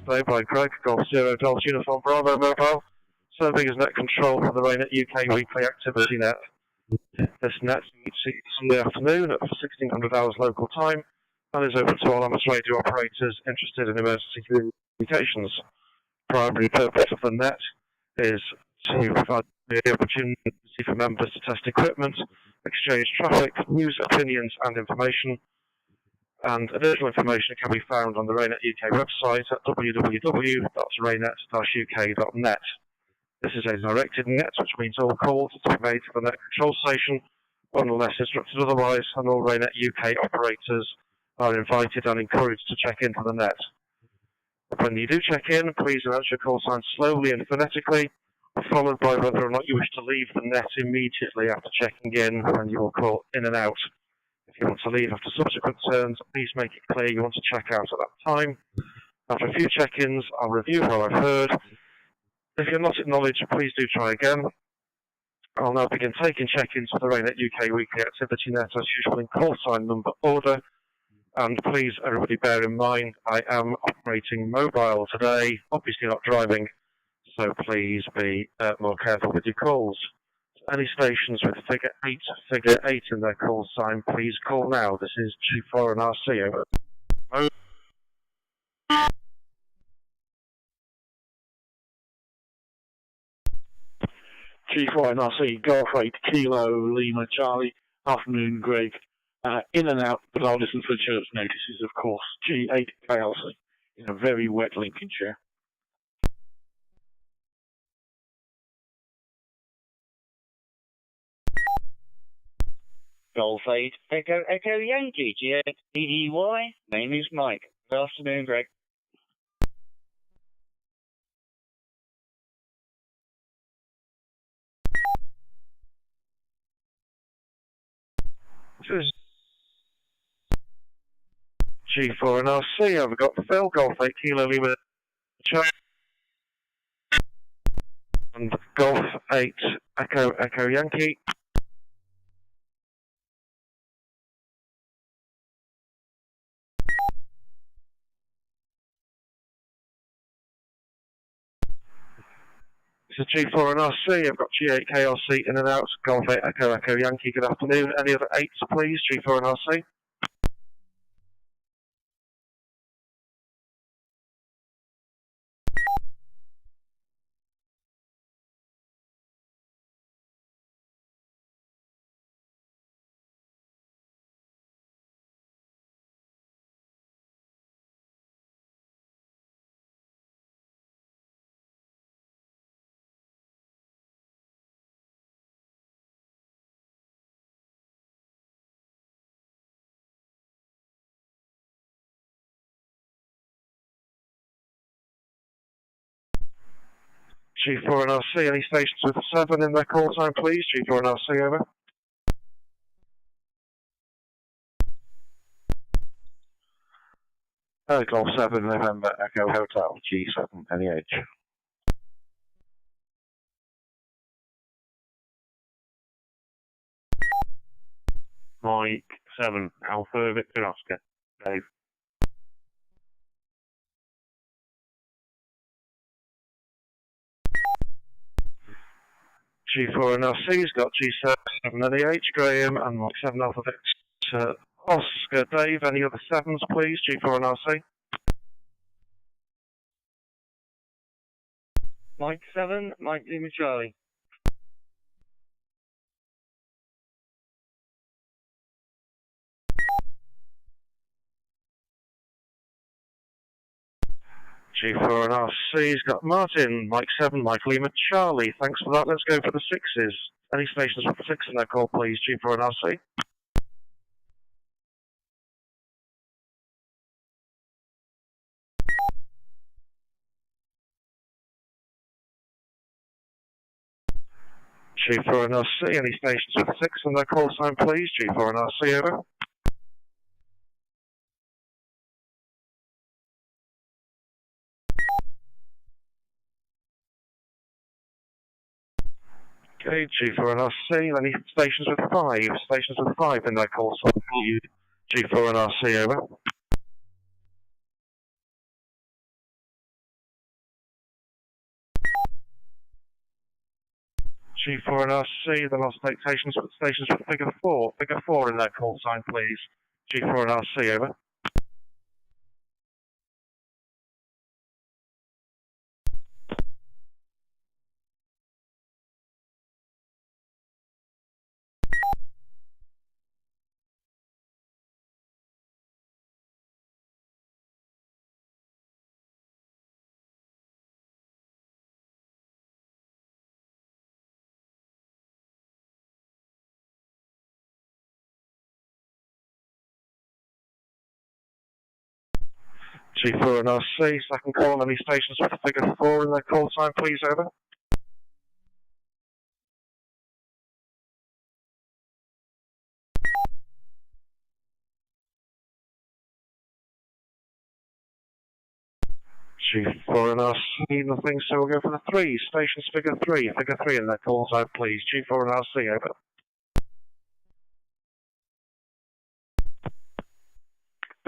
today by Greg, Golf Zero Delta Uniform Bravo Mobile, serving as net control for the RAYNET-UK weekly activity net. This net meets Sunday afternoon at 1600 hours local time and is open to all amateur radio operators interested in emergency communications. Primary purpose of the net is to provide the opportunity for members to test equipment, exchange traffic, news, opinions and information, and additional information can be found on the RAYNET-UK website at www.raynet-uk.net. This is a directed net, which means all calls are to be made to the net control station unless instructed otherwise, and all RAYNET-UK operators are invited and encouraged to check into the net. When you do check in, please announce your call sign slowly and phonetically, followed by whether or not you wish to leave the net immediately after checking in, when you will call in and out. If you want to leave after subsequent turns, please make it clear you want to check out at that time. After a few check-ins, I'll review how I've heard. If you're not acknowledged, please do try again. I'll now begin taking check-ins for the RAYNET-UK weekly activity net as usual in call sign number order. And please, everybody, bear in mind, I am operating mobile today, obviously not driving, so please be more careful with your calls. Any stations with figure 8 in their call sign, please call now. This is G4 and RC, over. G4 and RC, Golf 8, Kilo, Lima, Charlie, afternoon, Greg. In and out, but I'll listen for church notices, of course. G8 KLC, in a very wet Lincolnshire. Golf 8, Echo Yankee, G8 EEY. Name is Mike. Good afternoon, Greg. This is G4 and RC. I've got Phil, Golf 8 Kilo Lima Charlie, and Golf 8 Echo Yankee. This is G4 and RC. I've got G8 KLC in and out, Golf 8 Echo Yankee. Good afternoon. Any other 8s, please? G4 and RC. G4 and RC, any stations with 7 in their call time, please? G4 and RC, over. Golf 7, November, Echo Hotel, G7, NEH. Mike 7, Alpha Victor Oscar, Dave. G4 and RC's got G7 NEH, Graham, and Mike 7 Alpha Victor Oscar. Dave, any other 7s, please? G4 and RC. Mike 7, Mike Lima Charlie. G4 and RC's got Martin, Mike 7, Mike Lima Charlie. Thanks for that. Let's go for the 6s. Any stations with 6 in their call, please? G4 and RC. G4 and RC, any stations with 6 in their call sign, please? G4 and RC, over. Okay, G4 and RC, any stations with 5? Stations with 5 in their call sign, please? G4 and RC, over. G4 and RC, the last stations with figure 4. Figure 4 in their call sign, please. G4 and RC, over. G4 and RC, second call, any stations with figure 4 in their call sign, please, over. G4 and RC, nothing, so we'll go for the 3. Stations figure 3 in their call sign, please. G4 and RC, over.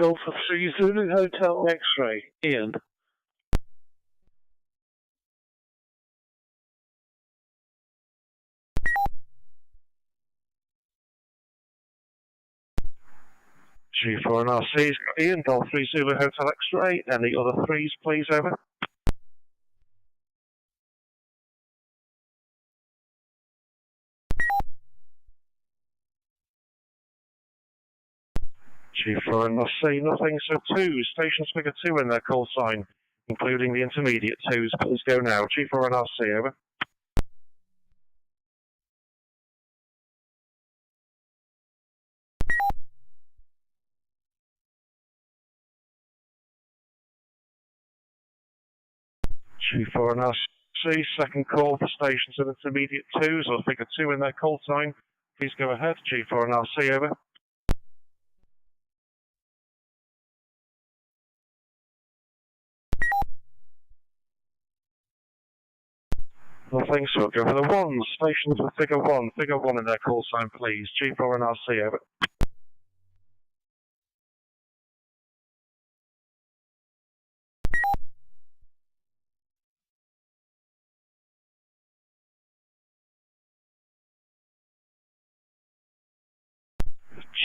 Golf 3 Zulu Hotel X-ray, Ian. G4 and RC's got Ian, Golf 3 Zulu Hotel X-ray. Any other 3s, please, over. G4 and RC, nothing, so 2. Stations figure 2 in their call sign, including the intermediate 2s, please go now. G4 and RC, over. G4 and RC, second call for stations of intermediate 2s or figure 2 in their call sign. Please go ahead. G4 and RC, over. Nothing, so we'll go for the 1s. Stations with figure 1 in their call sign, please. G4 and RC, over.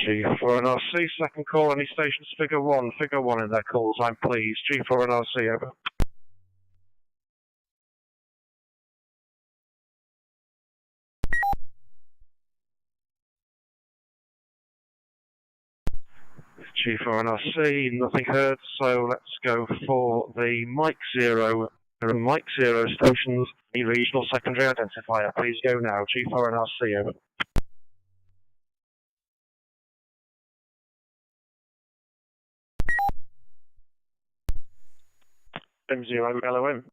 G4 and RC, second call, any stations figure 1 in their call sign, please. G4 and RC, over. G4 and RC, nothing heard, so let's go for the Mike 0 stations, the regional secondary identifier. Please go now. G4 and RC, over. M0 LOM.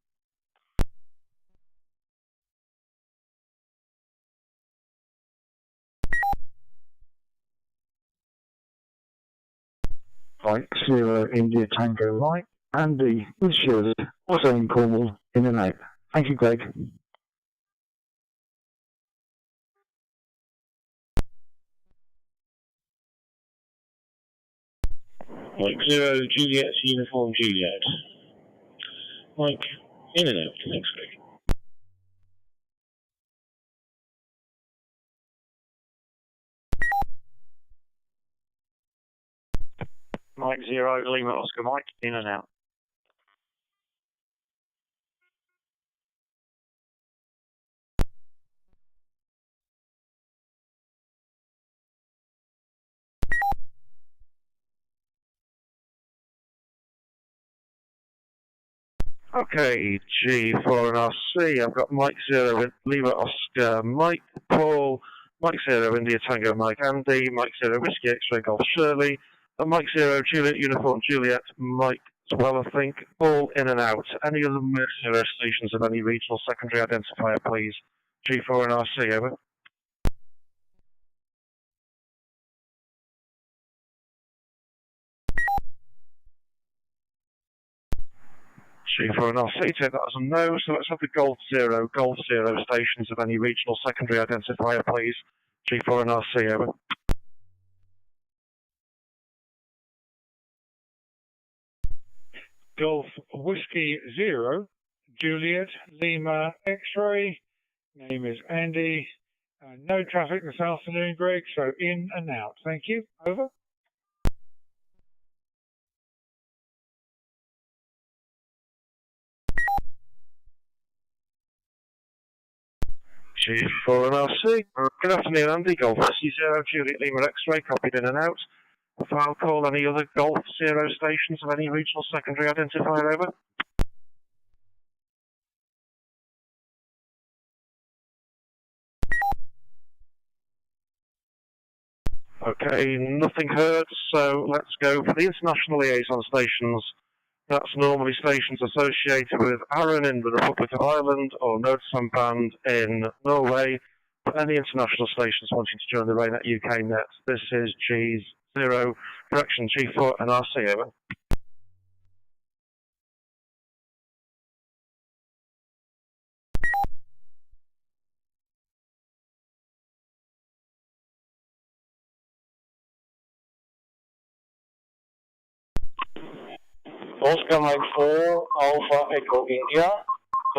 Mike 0 India Tango Mike. Andy is Shirley, also in Cornwall, in and out. Thank you, Greg. Mike 0 Juliet Uniform Juliet. Mike, in and out, thanks, Greg. Mike 0 Lima Oscar Mike, in and out. Okay, G4 and RC, I've got Mike 0 Lima Oscar Mike Paul, Mike 0 India Tango Mike Andy, Mike 0 Whiskey X-ray Golf Shirley, and Mike 0 Juliet Uniform Juliet Mike as well, I think, all in and out. Any other Mike 0 stations of any regional secondary identifier, please? G4 and RC, over. G4 and RC, take that as a no, so let's have the Golf 0 stations of any regional secondary identifier, please. G4 and RC, over. Golf Whiskey 0, Juliet Lima X-ray, Name is Andy. No traffic this afternoon, Greg, so in and out. Thank you. Over. G4 and RC. Good afternoon, Andy. Golf C0 Juliet Lima X-ray copied in and out. If I'll call any other Golf Zero stations of any regional secondary identifier, over. Okay, nothing heard, so let's go for the international liaison stations. That's normally stations associated with Arran in the Republic of Ireland or Nordsam Band in Norway. But any international stations wanting to join the RAYNET UK net, this is G0, correction G4 and RC, over. Oscar Mike 4, Alpha Echo India,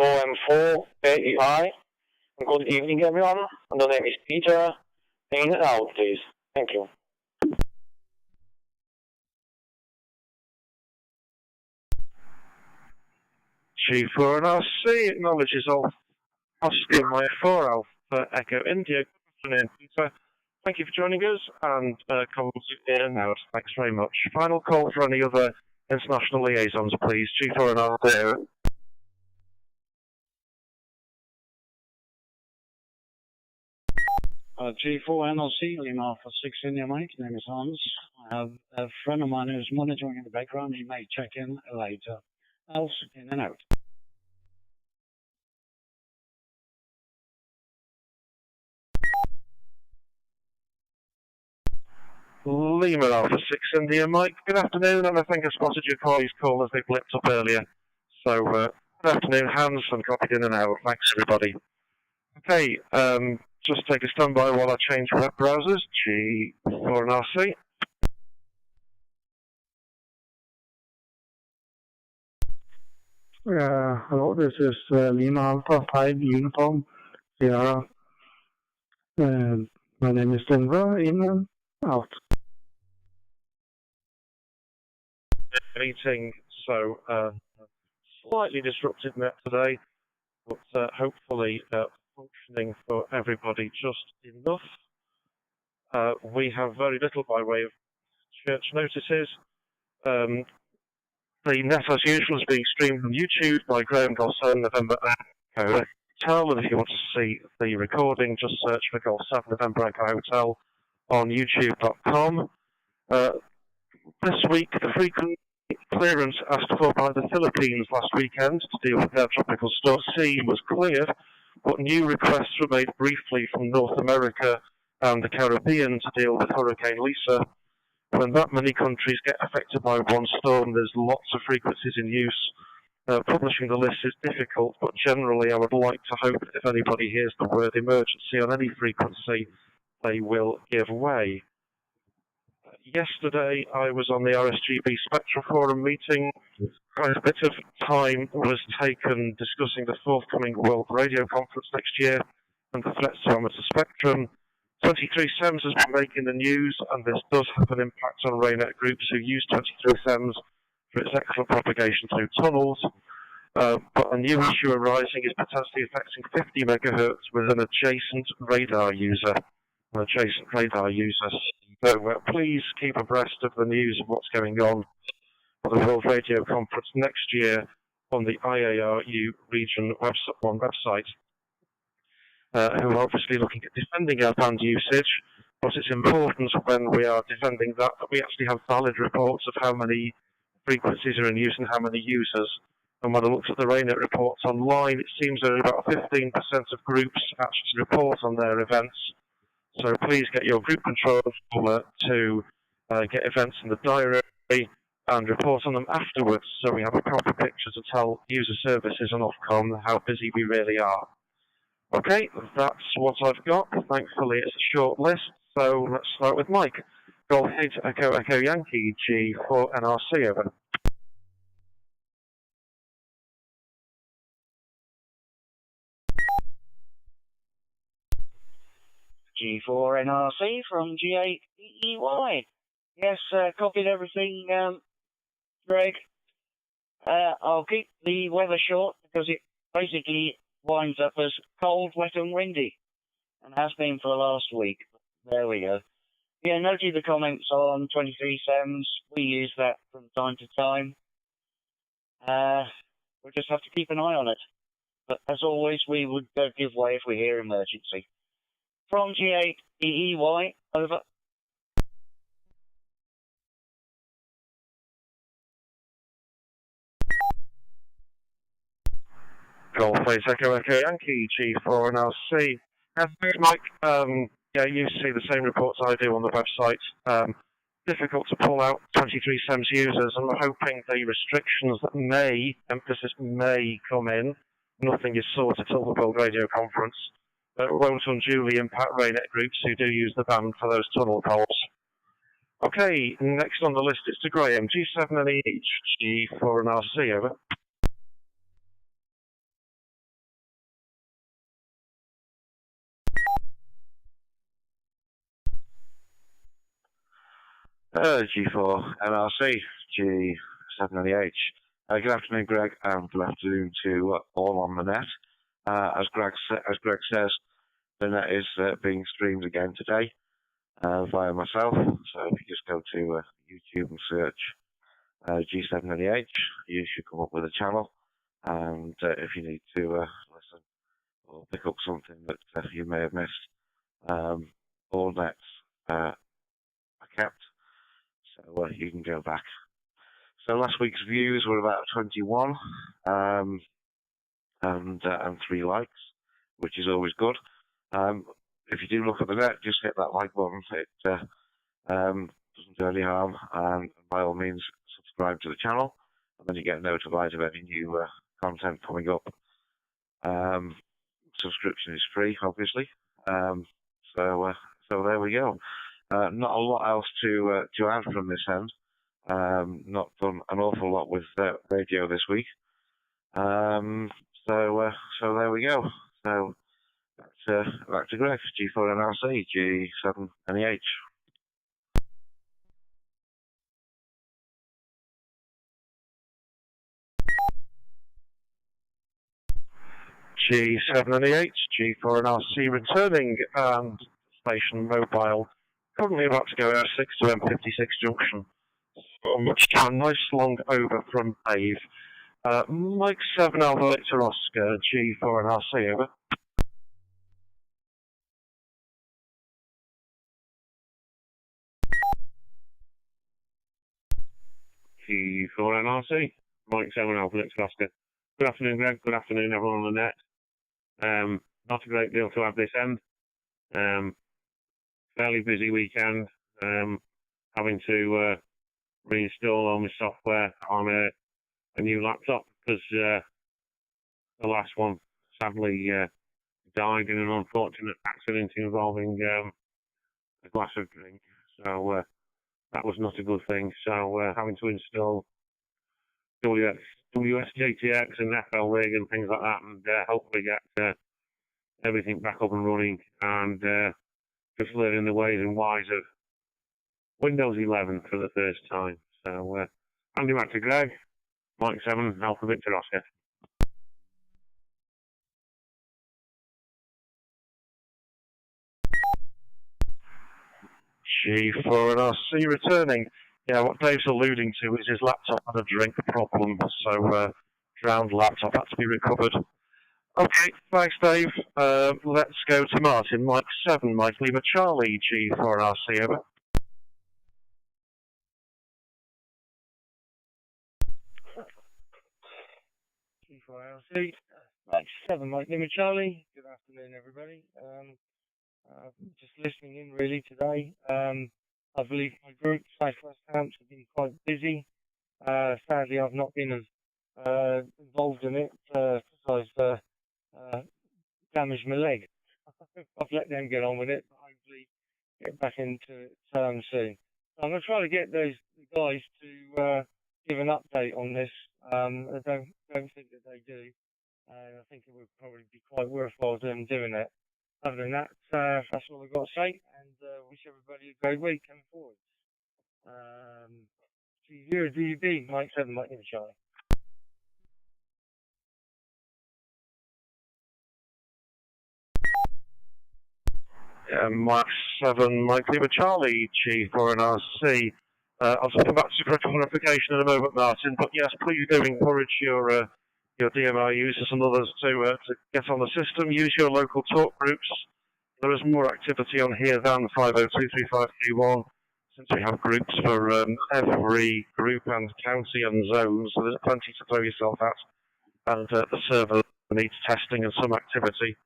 OM4, AEI. Good evening, everyone. The name is Peter. In and out, please. Thank you. G4 and RC acknowledges all Oscar Mike 4, Alpha Echo India. Good afternoon, Peter. Thank you for joining us, and calls in and out. Thanks very much. Final call for any other international liaisons, please. G4 and RC. G4 NLC, Lima for 6 India, mate. Name is Hans. I have a friend of mine who's monitoring in the background. He may check in later. Else, in and out. Lima Alpha 6 India, Mike. Good afternoon, and I think I spotted your colleagues call as they blipped up earlier. So, good afternoon, Hans, and copied in and out. Thanks, everybody. Okay, just take a standby while I change web browsers. G4 and RC. Hello, this is Lima Alpha 5 Uniform Sierra. My name is Denver, in and out. Meeting, so slightly disrupted net today, but hopefully functioning for everybody just enough. We have very little by way of church notices. The net, as usual, is being streamed on YouTube by Graham Golson, November Echo Hotel, and if you want to see the recording, just search for Golf 7 November Echo Hotel on youtube.com. This week, the frequent clearance asked for by the Philippines last weekend to deal with their tropical storm C was cleared, but new requests were made briefly from North America and the Caribbean to deal with Hurricane Lisa. When that many countries get affected by one storm, there's lots of frequencies in use. Publishing the list is difficult, but generally I would like to hope that if anybody hears the word emergency on any frequency, they will give way. Yesterday I was on the RSGB Spectra Forum meeting. Quite a bit of time was taken discussing the forthcoming World Radio Conference next year and the threats to amateur spectrum. 23 SEMS has been making the news, and this does have an impact on RAYNET groups who use 23 SEMS for its excellent propagation through tunnels. But a new issue arising is potentially affecting 50 megahertz with an adjacent radar user. So please keep abreast of the news of what's going on at the World Radio Conference next year on the IARU Region 1 website. Who are obviously looking at defending our band usage, but it's important when we are defending that we actually have valid reports of how many frequencies are in use and how many users. And when I looked at the RAYNET reports online, it seems that about 15% of groups actually report on their events. So please get your group controller to get events in the diary and report on them afterwards, so we have a proper picture to tell user services and Ofcom how busy we really are. Okay, that's what I've got. Thankfully, it's a short list, so let's start with Mike. Golf 8 Echo Echo Yankee G4 NRC, over. G4NRC from G8EY. Yes, copied everything, Greg. I'll keep the weather short because it basically winds up as cold, wet and windy, and has been for the last week. There we go. Yeah, noted the comments on 23 SEMS. We use that from time to time. We'll just have to keep an eye on it. But as always, we would give way if we hear emergency. From G8EY, over. Golf 8 Echo Echo Yankee G4NRC. Mike, yeah, you see the same reports I do on the website. Difficult to pull out 23 SEMS users, and I'm hoping the restrictions that may, emphasis may, come in. Nothing is sorted till the World Radio Conference. It won't unduly impact RAYNET groups who do use the band for those tunnel calls. Okay, next on the list is to Graham, G7NEH, G4NRC, over. G4NRC, G7NEH. Good afternoon, Greg, and good afternoon to all on the net. As Greg says, the net is being streamed again today via myself. So if you just go to YouTube and search G7NEH, you should come up with a channel. And if you need to listen or pick up something that you may have missed, all nets are kept. So you can go back. So last week's views were about 21 and 3 likes, which is always good. If you do look at the net, just hit that like button. It doesn't do any harm, and by all means subscribe to the channel, and then you get notified of any new content coming up. Subscription is free, obviously. So there we go. Not a lot else to add from this end. Not done an awful lot with radio this week. So there we go. So back to Greg, G4NRC, G7NEH. G7NEH, G4NRC returning, and station mobile. Currently about to go R6 to M56 junction. Much time, nice long over from Dave. Mike 7 Alpha Victor Oscar, G4NRC, over. G4NRC, Mike 7 Alpha Victor Oscar. Good afternoon, Greg. Good afternoon, everyone on the net. Not a great deal to add this end. Fairly busy weekend. Having to reinstall all my software on a new laptop because the last one sadly died in an unfortunate accident involving a glass of drink. So that was not a good thing. So having to install WSJTX and FL rig and things like that, and hopefully get everything back up and running, and just learning the ways and whys of Windows 11 for the first time. So handing back to Greg, Mike 7 Alpha Victor Oscar. G4NRC returning. Yeah, what Dave's alluding to is his laptop had a drink problem, so drowned laptop had to be recovered. Okay, thanks Dave. Let's go to Martin, Mike 7, Mike Lima Charlie, G4NRC, over. G4NRC, Mike 7, Mike Lima Charlie. Good afternoon, everybody. Just listening in really today. I believe my group, Southwest Camps, have been quite busy. Sadly, I've not been as involved in it because I've damaged my leg. I've let them get on with it, but hopefully get back into term soon. So I'm going to try to get those guys to give an update on this. I don't think that they do. I think it would probably be quite worthwhile them doing it. other than that, that's all I've got to say, and wish everybody a great week coming forward. G0 DUB, Mike 7, Mike Lima Charlie. Mike 7, Mike Lima Charlie, G4NRC. I'll come back to you for a clarification in a moment, Martin, but yes, please do encourage your DMR users and others to get on the system, use your local talk groups. There is more activity on here than 5023531, since we have groups for every group and county and zone, so there's plenty to throw yourself at, and the server needs testing and some activity.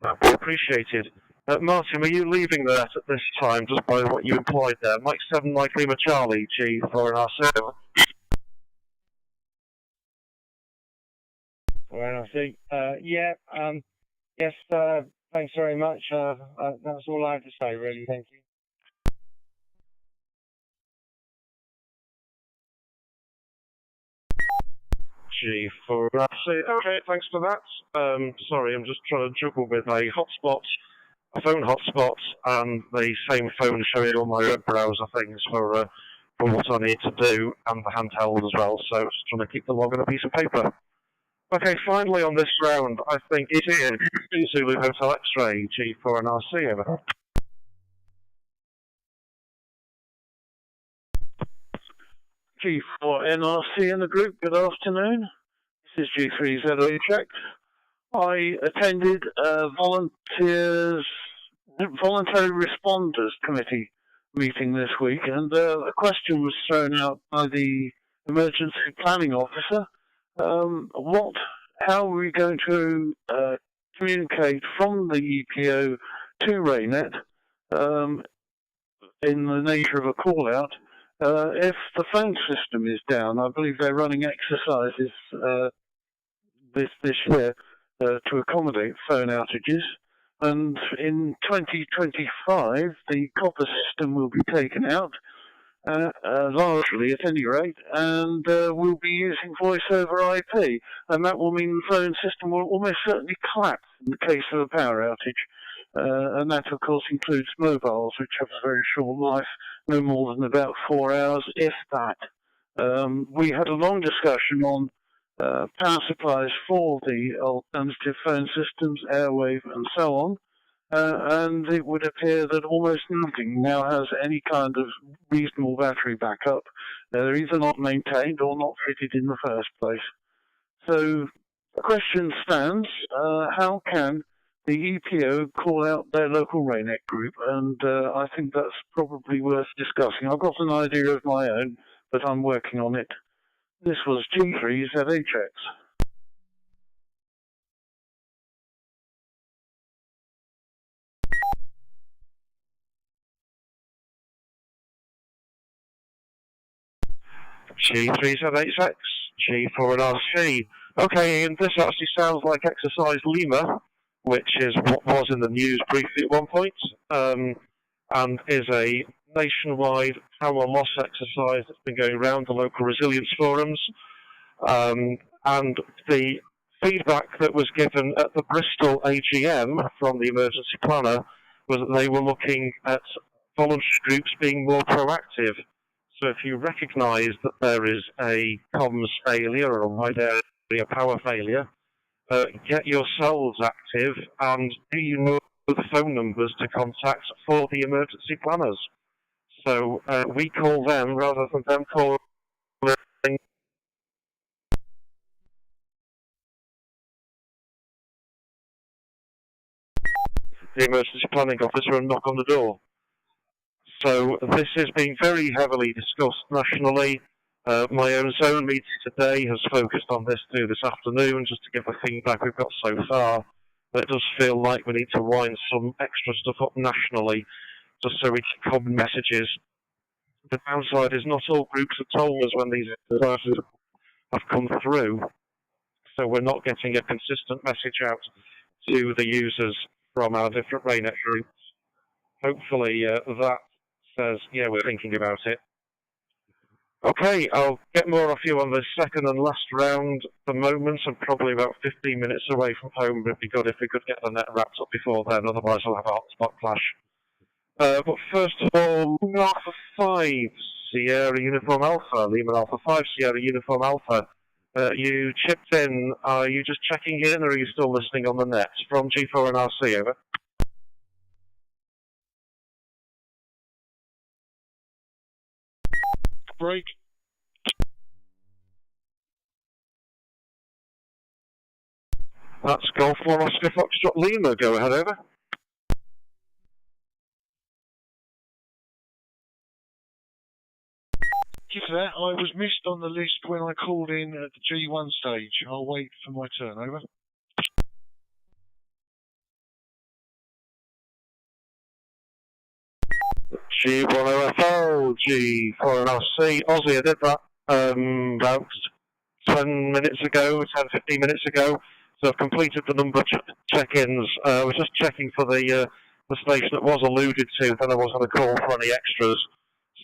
That would be appreciated. Martin, were you leaving that at this time, just by what you implied there? Mike 7, Mike Lima Charlie, G4NRC. Well, I see. Yes, thanks very much. That's all I have to say, really. Thank you. G4NRC. Okay, thanks for that. Sorry, I'm just trying to juggle with a phone hotspot, and the same phone showing all my web browser things for what I need to do, and the handheld as well, so just trying to keep the log on a piece of paper. Okay, finally on this round, I think it is Zulu Hotel X-Ray, G4NRC, over. G4NRC in the group, good afternoon. This is G3ZOHX. I attended a Voluntary Responders Committee meeting this week, and a question was thrown out by the Emergency Planning Officer. How are we going to communicate from the EPO to RAYNET in the nature of a call-out if the phone system is down? I believe they're running exercises this year to accommodate phone outages, and in 2025 the copper system will be taken out, largely at any rate, and we'll be using voice over IP, and that will mean the phone system will almost certainly collapse in the case of a power outage, and that of course includes mobiles, which have a very short life, no more than about 4 hours, if that. We had a long discussion on power supplies for the alternative phone systems, Airwave and so on, and it would appear that almost nothing now has any kind of reasonable battery backup. They're either not maintained or not fitted in the first place. So the question stands, how can the EPO call out their local RAYNET group? And I think that's probably worth discussing. I've got an idea of my own, but I'm working on it. This was G3ZHX. G3ZHX, G4NRC. Okay, and this actually sounds like Exercise Lima, which is what was in the news briefly at one point, and is a nationwide power loss exercise that's been going around the local resilience forums. And the feedback that was given at the Bristol AGM from the emergency planner was that they were looking at voluntary groups being more proactive. So if you recognise that there is a comms failure or a wide area power failure, get yourselves active, and do you know the phone numbers to contact for the emergency planners? So we call them rather than them calling the emergency planning officer and knock on the door. So this is being very heavily discussed nationally. My own zone meeting today has focused on this through this afternoon, just to give the feedback we've got so far. But it does feel like we need to wind some extra stuff up nationally, just so we can common messages. The downside is not all groups have told us when these exercises have come through, so we're not getting a consistent message out to the users from our different RAYNET groups. Hopefully that says, yeah, we're thinking about it. Okay, I'll get more off you on the second and last round at the moment. I'm probably about 15 minutes away from home, but it'd be good if we could get the net wrapped up before then, otherwise I'll have a hotspot clash. But first of all, Lima Alpha 5, Sierra Uniform Alpha, Lima Alpha 5, Sierra Uniform Alpha. You chipped in, are you just checking in, or are you still listening on the net? From G4 and RC, over. Break. That's Golf 1 Oscar Foxtrot Lima, go ahead, over. Thank you for that. I was missed on the list when I called in at the G1 stage. I'll wait for my turn, over. G1OFL, G4 and RC, Aussie, I did that about 10 minutes ago, 10, 15 minutes ago. So I've completed the number of check-ins. I was just checking for the station that was alluded to, then I was on a call for any extras.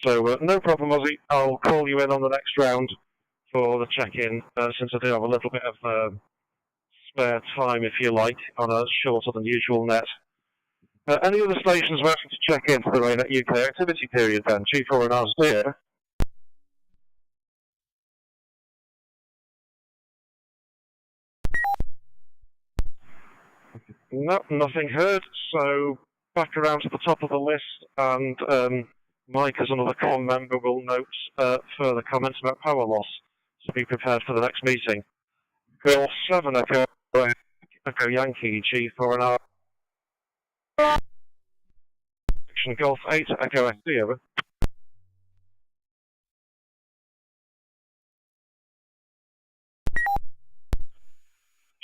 So no problem, Aussie. I'll call you in on the next round for the check-in, since I do have a little bit of spare time, if you like, on a shorter than usual net. Any other stations waiting to check in for the RAYNET-UK activity period then? G4 and RC. No, nothing heard, so back around to the top of the list, and Mike, as another COM member, will note further comments about power loss, so be prepared for the next meeting. Golf 7, Echo Yankee, G4 and R. Golf 8, Echo SD, over.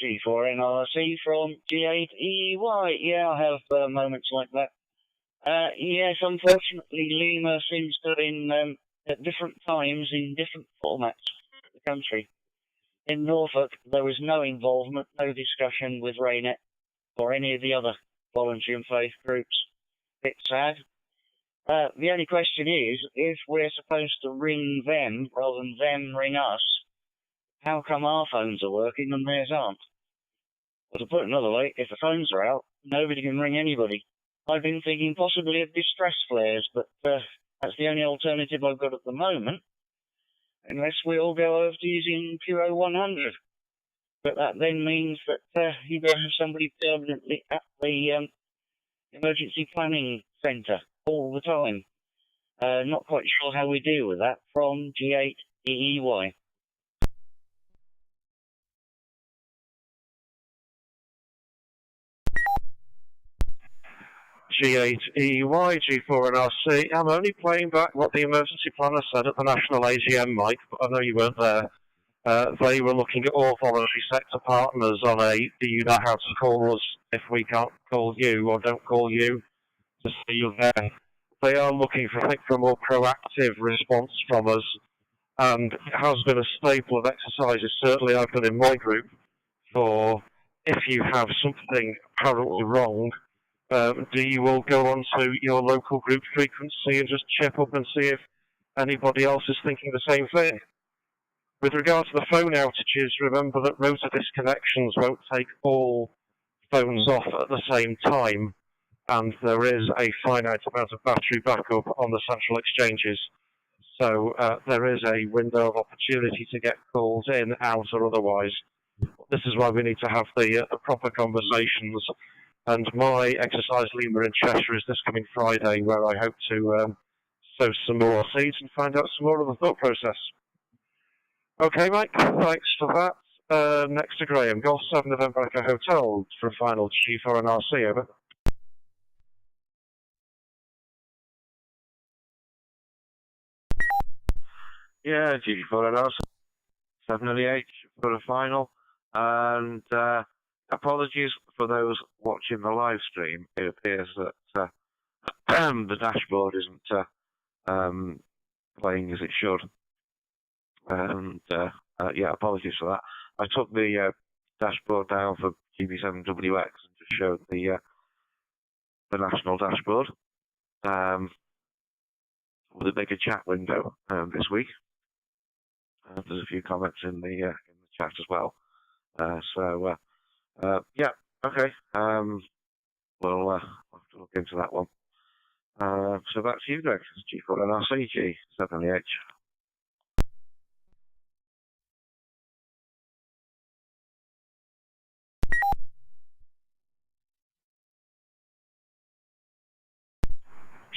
G4 NRC from G8EY. Yeah, I have moments like that. Yes, unfortunately, Lima seems to have been at different times in different formats of the country. In Norfolk, there was no involvement, no discussion with RAYNET or any of the other voluntary and faith groups. Bit sad. The only question is, if we're supposed to ring them rather than them ring us, how come our phones are working and theirs aren't? Or to put it another way, if the phones are out, nobody can ring anybody. I've been thinking possibly of distress flares, but that's the only alternative I've got at the moment, unless we all go over to using QO100. But that then means that you've got to have somebody permanently at the emergency planning centre all the time. Not quite sure how we deal with that. From G8EEY. G8EY, G4 and RC. I'm only playing back what the emergency planner said at the National AGM, Mike, but I know you weren't there. They were looking at all voluntary sector partners on a, do you know how to call us if we can't call you or don't call you to see you there. They are looking for, I think, for a more proactive response from us, and it has been a staple of exercises, certainly I've done in my group, for if you have something apparently wrong, do you all go on to your local group frequency and just check up and see if anybody else is thinking the same thing? With regard to the phone outages, remember that rotor disconnections won't take all phones off at the same time, and there is a finite amount of battery backup on the central exchanges. So there is a window of opportunity to get calls in, out, or otherwise. This is why we need to have the proper conversations. And my exercise Lima in Cheshire is this coming Friday, where I hope to sow some more seeds and find out some more of the thought process. Okay, Mike, thanks for that. Next to Graham, Golf 7 November Echo Hotel for a final G4 and RC, over. Yeah, G4 and RC, 708 for a final. And apologies for those watching the live stream. It appears that the dashboard isn't playing as it should. And yeah, apologies for that. I took the dashboard down for GB7WX and just showed the national dashboard with a bigger chat window this week. There's a few comments in the chat as well. Yeah, okay. We'll have to look into that one. So back to you, Greg. G4NRC, G7LEH.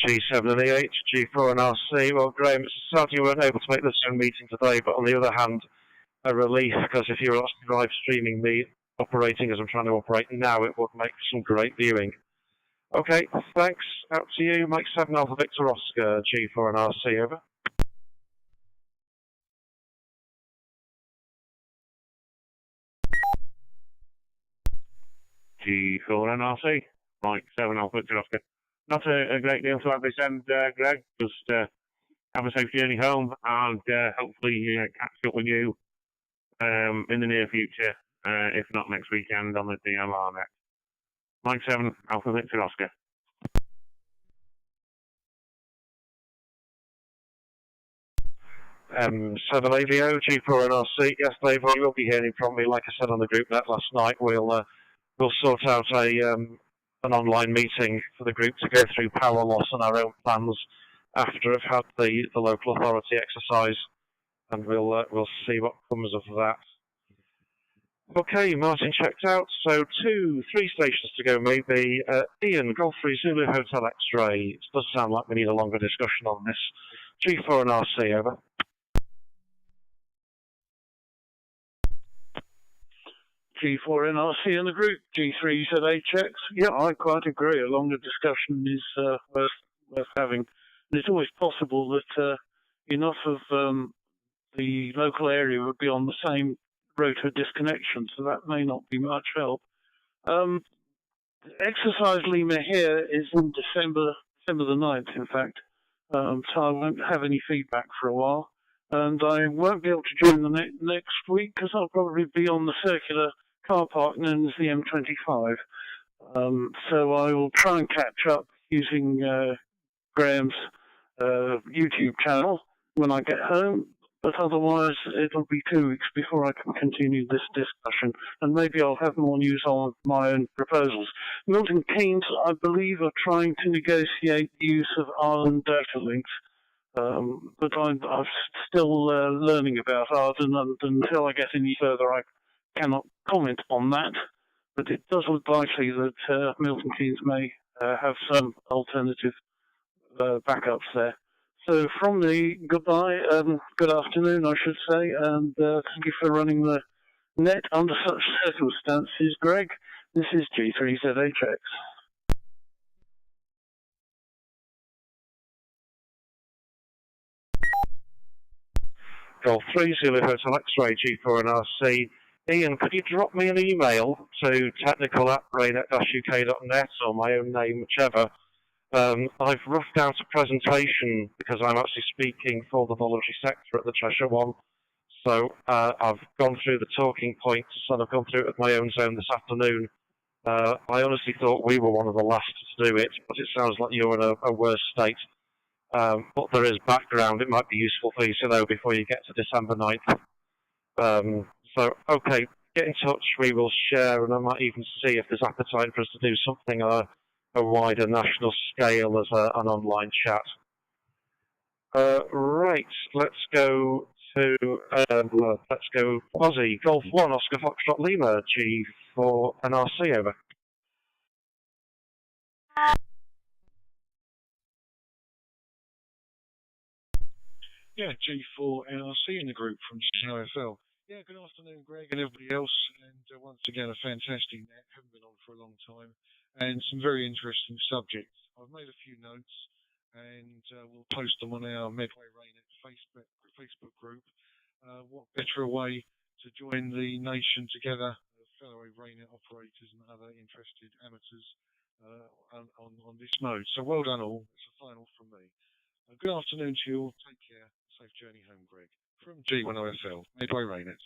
G7LEH, G4NRC. Well, Graham, it's sad you weren't able to make the Zoom meeting today, but on the other hand, a relief, because if you were live streaming me operating as I'm trying to operate now, it would make some great viewing. Okay, thanks. Out to you, Mike 7 Alpha Victor Oscar, G4NRC, over. G4NRC, Mike 7 Alpha Victor Oscar. Not a great deal to have this end, Greg. Just have a safe journey home and hopefully catch up with you in the near future, if not next weekend on the DMR net. Mike 7 Alpha Victor Oscar. M7AVO, G4NRC. Yes, Dave, you will be hearing from me. Like I said on the group net last night, we'll sort out an online meeting for the group to go through power loss and our own plans after I've had the local authority exercise, and we'll see what comes of that. Okay, Martin checked out, so 3 stations to go maybe. Ian, Golf 3 Zulu Hotel X-Ray. It does sound like we need a longer discussion on this. G4NRC, over. G4NRC in the group, G3ZHX. Yeah, I quite agree. A longer discussion is worth having. And it's always possible that enough of the local area would be on the same rotor disconnection, so that may not be much help. Exercise Lima here is in December the 9th, in fact. So I won't have any feedback for a while. And I won't be able to join the next week because I'll probably be on the circular car park known as the M25. So I will try and catch up using Graham's YouTube channel when I get home. But otherwise, it'll be 2 weeks before I can continue this discussion. And maybe I'll have more news on my own proposals. Milton Keynes, I believe, are trying to negotiate the use of Arden data links. But I'm still learning about Arden, and until I get any further, I cannot comment on that. But it does look likely that Milton Keynes may have some alternative backups there. So from me, goodbye, good afternoon, I should say, and thank you for running the net under such circumstances, Greg. This is G3ZHX. Golf 3 Zulu Hotel X-Ray, G4NRC. Ian, could you drop me an email to technical@raynet-uk.net or my own name, whichever. I've roughed out a presentation because I'm actually speaking for the voluntary sector at the Cheshire one. So I've gone through the talking points and I've gone through it with my own zone this afternoon. I honestly thought we were one of the last to do it, but it sounds like you're in a worse state. But there is background. It might be useful for you to know before you get to December 9th. So, okay, get in touch. We will share, and I might even see if there's appetite for us to do something on a wider national scale as an online chat. Right, let's go to Aussie Golf 1 Oscar Foxtrot Lima G4NRC, over. Yeah, G4NRC in the group from GNOFL. Yeah, good afternoon, Greg and everybody else. And once again, a fantastic net. Haven't been on for a long time. And some very interesting subjects. I've made a few notes and we'll post them on our Medway RAYNET Facebook group. What better a way to join the nation together, fellow RAYNET operators and other interested amateurs on this mode. So well done all. It's a final from me. Good afternoon to you all. Take care. Safe journey home, Greg. From G1OFL, made by RAYNET.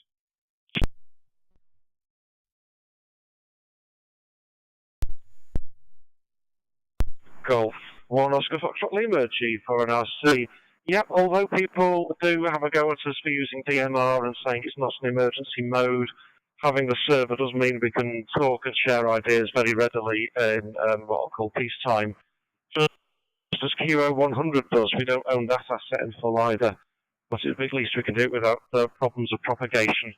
Golf 1 Oscar Foxtrot Lima G4NRC. Yep, although people do have a go at us for using DMR and saying it's not an emergency mode, having the server does mean we can talk and share ideas very readily in what I'll call peacetime. Just as QO100 does, we don't own that asset in full either, but at least we can do it without the problems of propagation.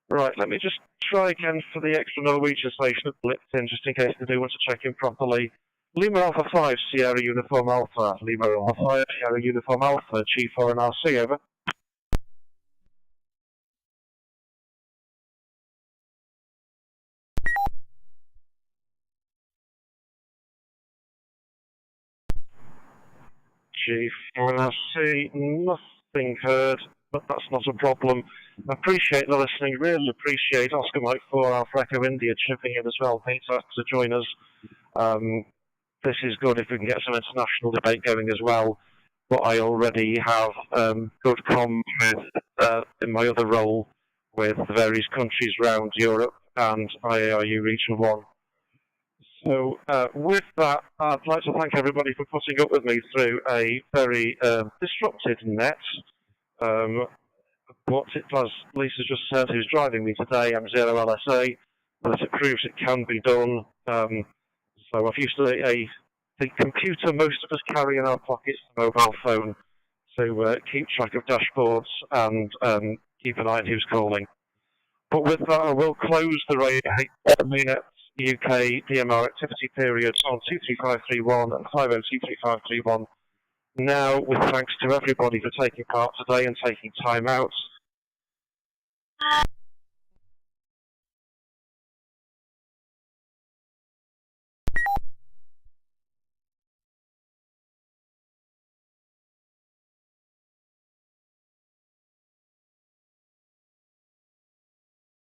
Right, let me just try again for the extra Norwegian station at Lipton, just in case they do want to check in properly. Lima Alpha 5, Sierra Uniform Alpha. Lima Alpha 5, Sierra Uniform Alpha, G4 and RC, over. G4 and RC, nothing heard, but that's not a problem. I appreciate the listening, really appreciate Oscar Mike 4 Alpha Echo India chipping in as well. Thanks to join us. This is good if we can get some international debate going as well. But I already have good comms with, in my other role with the various countries around Europe and IARU Region 1. So with that, I'd like to thank everybody for putting up with me through a very disrupted net. What it does, Lisa just said, who's driving me today, I'm 0 LSA, but it proves it can be done. So I've used the computer most of us carry in our pockets, the mobile phone, to keep track of dashboards and keep an eye on who's calling. But with that, I will close the RAYNET-UK DMR activity periods on 23531 and 502331. Now, with thanks to everybody for taking part today and taking time out.